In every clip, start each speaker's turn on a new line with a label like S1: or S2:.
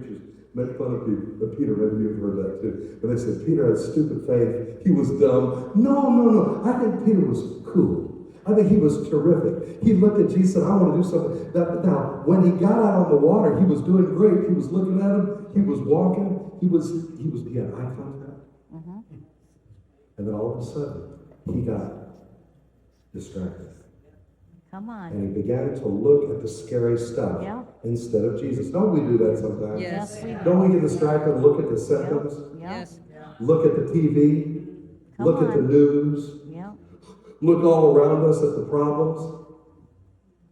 S1: preachers make fun of Peter. Maybe you've heard that too. And they said, Peter had stupid faith. He was dumb. No. I think Peter was cool. I think he was terrific. He looked at Jesus and said, I want to do something. Now, when he got out on the water, he was doing great. He was looking at him. He was walking. He had eye contact. Mm-hmm. And then all of a sudden, he got distracted.
S2: Come on.
S1: And he began to look at the scary stuff instead of Jesus. Don't we do that sometimes?
S2: Yes, we do.
S1: Don't we get distracted and look at the symptoms?
S2: Yes.
S1: Look at the TV. Look at the news. Look all around us at the problems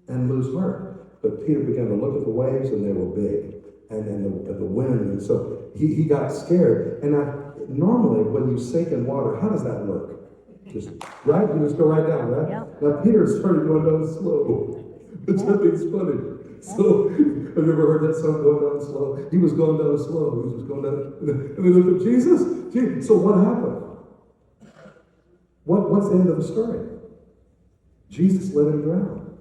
S1: and lose heart. But Peter began to look at the waves, and they were big, and the wind, and so he got scared. And normally, when you sink in water, how does that work? Just right, you just go right down, right? Yep. Now Peter started going down slow. It's nothing's funny. So, have you ever heard that song, Going Down Slow? He was going down slow. He was just going down, and they looked at Jesus. So what happened? What's the end of the story? Jesus let him drown.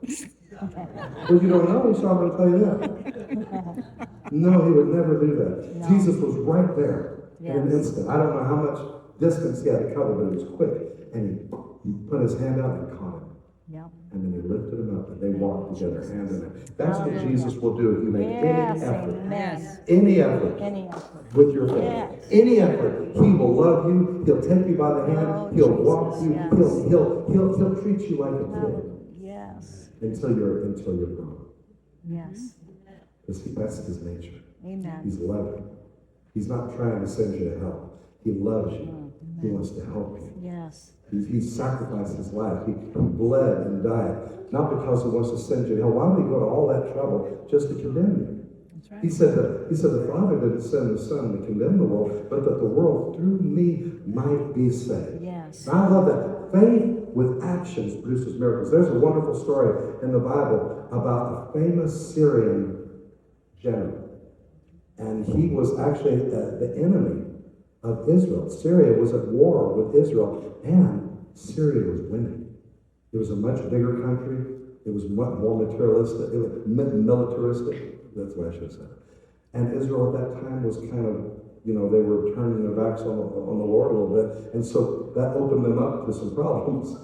S1: Well, you don't know, so I'm going to tell you that. No, he would never do that. No. Jesus was right there in an instant. I don't know how much distance he had to cover, but it was quick. And he put his hand out and caught him. Yep. And then he lifted him up, and they walked together hand in hand. That's what Jesus will do if you make any effort with your faith. Any effort. He will love you. He'll take you by the hand. He'll walk you. He'll treat you like a kid.
S2: Yes.
S1: Until you're grown.
S2: Yes.
S1: Because that's his nature.
S2: Amen.
S1: He's loving. He's not trying to send you to hell. He loves you. Amen. He wants to help you.
S2: Yes.
S1: He sacrificed his life. He bled and died. Not because he wants to send you to hell. Why would he go to all that trouble just to condemn you? That's right. He said the Father didn't send the Son to condemn the world, but that the world through me might be saved.
S2: Yes.
S1: And I love that. Faith with actions produces miracles. There's a wonderful story in the Bible about a famous Syrian general. And he was actually the enemy of Israel. Syria was at war with Israel, and Syria was winning. It was a much bigger country. It was much more materialistic. It was militaristic. That's what I should have said. And Israel at that time was kind of, they were turning their backs on the Lord a little bit. And so that opened them up to some problems.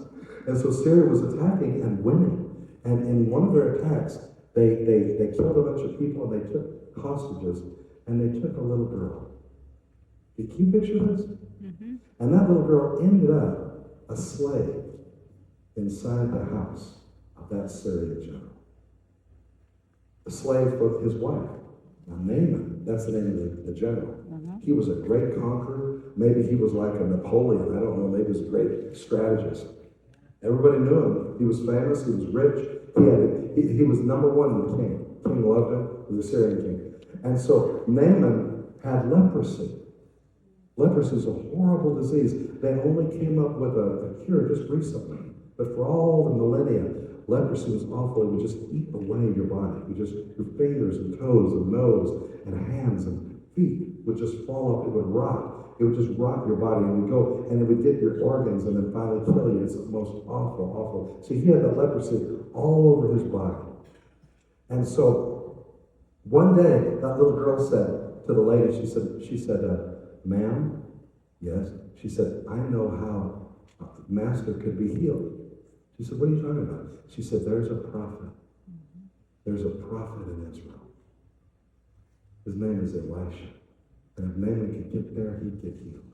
S1: And so Syria was attacking and winning. And in one of their attacks, they killed a bunch of people, and they took hostages, and they took a little girl. Can you picture this? Mm-hmm. And that little girl ended up a slave inside the house of that Syrian general. A slave for his wife. Now Naaman, that's the name of the general. Mm-hmm. He was a great conqueror. Maybe he was like a Napoleon. I don't know. Maybe he was a great strategist. Everybody knew him. He was famous. He was rich. He was number one in the king. The king loved him. He was a Syrian king. And so Naaman had leprosy. Leprosy is a horrible disease. They only came up with a cure just recently. But for all the millennia, leprosy was awful. It would just eat away your body. Your fingers and toes and nose and hands and feet would just fall off. It would rot. It would just rot your body, and it would get your organs and then finally kill you. It's the most awful. So he had that leprosy all over his body. And so one day, that little girl said to the lady, she said, ma'am, yes. She said, I know how Master could be healed. She said, what are you talking about? She said, there's a prophet. There's a prophet in Israel. His name is Elisha. And if Naaman could get there, he'd get healed.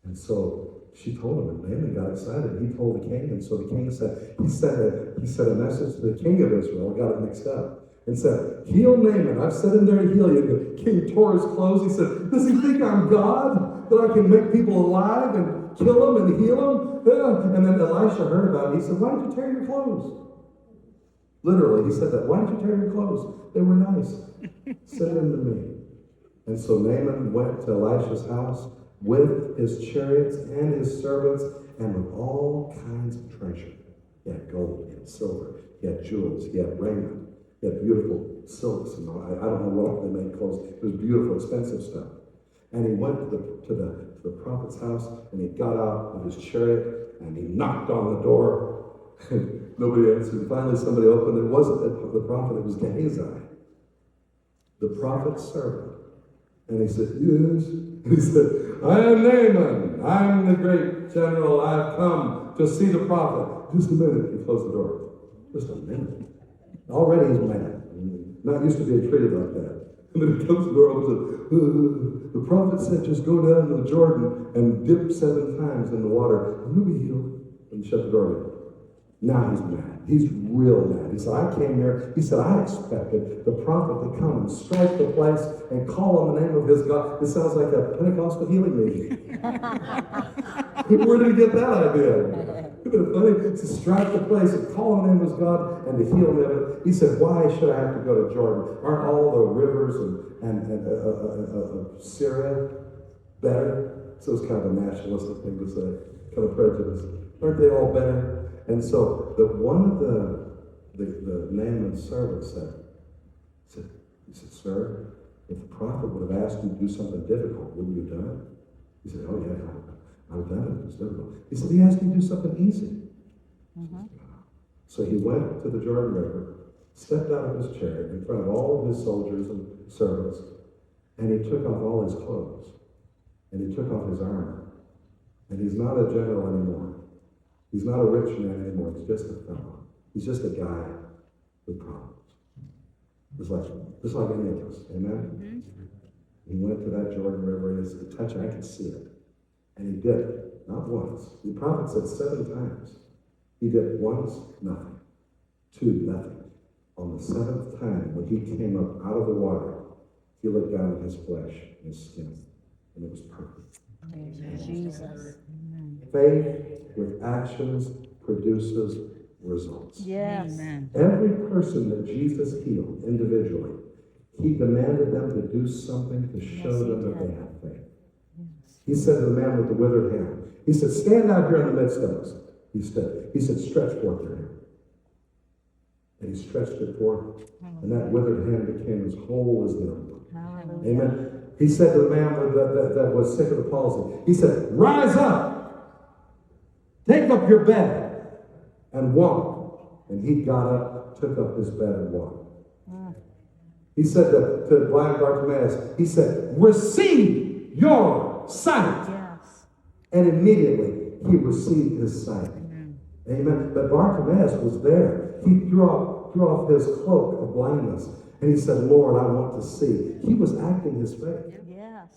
S1: And so she told him, and Naaman got excited. He told the king, and so the king said, he sent a message to the king of Israel, got it mixed up, and said, heal Naaman. I've sent him there to heal you. The king tore his clothes. He said, does he think I'm God? That I can make people alive and kill them and heal them? Yeah. And then Elisha heard about it. He said, why did you tear your clothes? Literally, he said that. Why did you tear your clothes? They were nice. Send them to me. And so Naaman went to Elisha's house with his chariots and his servants and with all kinds of treasure. He had gold, he had silver, he had jewels, he had raiment, he had beautiful silks. And I don't know what they made clothes. It was beautiful, expensive stuff. And he went to the prophet's house, and he got out of his chariot, and he knocked on the door. And nobody answered. Finally, somebody opened. It wasn't the prophet, it was Gehazi, the prophet's servant. And he said, yes. And he said, I am Naaman. I'm the great general. I've come to see the prophet. Just a minute. He closed the door. Just a minute. Already he's mad. Not used to being treated like that. And then he comes to the door and said, the prophet said, just go down to the Jordan and dip 7 times in the water, and you'll be healed. And shut the door again. Now he's mad. He's real mad. He said, I came here. He said, I expected the prophet to come and strike the place and call on the name of his God. It sounds like a Pentecostal healing meeting. Where did he get that idea? Isn't it funny? To strike the place and call on the name of his God and to heal me of it. He said, why should I have to go to Jordan? Aren't all the rivers and Syria better? So it's kind of a nationalistic thing to say, kind of prejudice. Aren't they all better? And so one of the Naaman's servants said, sir, if the prophet would have asked you to do something difficult, wouldn't you have done it? He said, oh yeah, I would have done it. It's difficult. He said, he asked you to do something easy. Mm-hmm. So he went to the Jordan River, stepped out of his chariot in front of all of his soldiers and servants, and he took off all his clothes, and he took off his armor. And he's not a general anymore. He's not a rich man anymore. He's just a fellow. He's just a guy with problems. Just like any of us. Amen? Mm-hmm. He went to that Jordan River, and his touch, I could see it. And he did it. Not once. The prophet said 7 times. He did once, nothing. 2, nothing. On the 7th time, when he came up out of the water, he looked down at his flesh and his skin, and it was perfect.
S2: Jesus.
S1: Faith with actions produces results.
S2: Yes.
S3: Amen.
S1: Every person that Jesus healed individually, he demanded them to do something to show them that they had faith.
S2: Yes.
S1: He said to the man with the withered hand, he said, stand out here in the midst of us. He said, stretch forth your hand. And he stretched it forth, and that withered hand became as whole as the other one.
S2: Hallelujah.
S1: Amen. He said to the man that was sick of the palsy, he said, rise up, take up your bed, and walk. And he got up, took up his bed, and walked. He said to blind Bartimaeus, he said, receive your sight.
S2: Yes.
S1: And immediately he received his sight. Amen. But Bartimaeus was there. He threw off his cloak of blindness. And he said, Lord, I want to see. He was acting his faith.
S2: Yes.